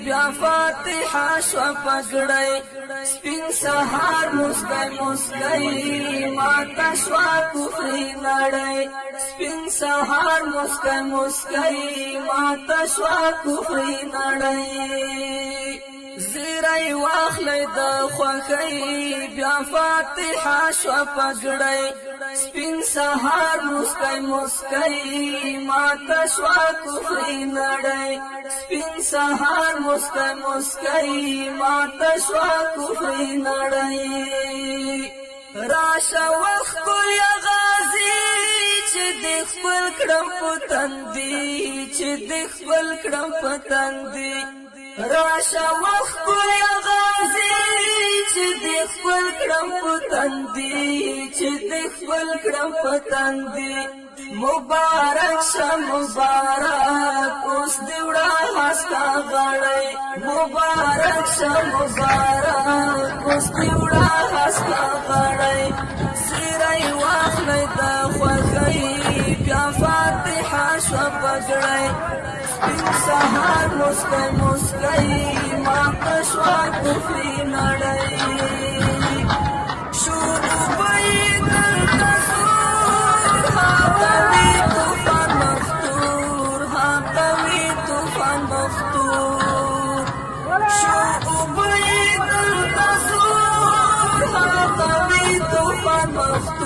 بیا فاتحه شو پګړی سپین سهار مسکای مسکای ماتا شوا کفری نړی سپین سهار مسکای مسکای ماتا شوا کفری نړی زیرای واخلی د خوښۍ بیا فاتحه شو پګړی سپین سهار مسکای مسکای ماتا شوا کفری نړی سپین سهار مسکای مسکای ماتا شوا کفری نړی راشه وخت یا غازی چې د خپل کړم پتندي چې د خپل کړم پتندي راشه وخت یا غازی چې د خپل کړم پتندي چې د خپل کړم پتندي مبارک شه مبارک اوس دی وړه هسکا غړی مبارک شه مبارک اوس دی وړه هسکا غړی زیری واخلی د خوښۍ بیا فاتحه شوه پګړی سپین سهار مسکی مسکی ماته شوه کفري نړۍ شروع به یې دلته زور هغه وي طوفان مفتور هغه وي طوفان مفتور شروع به یې دلته زور هغه وي طوفان مفتور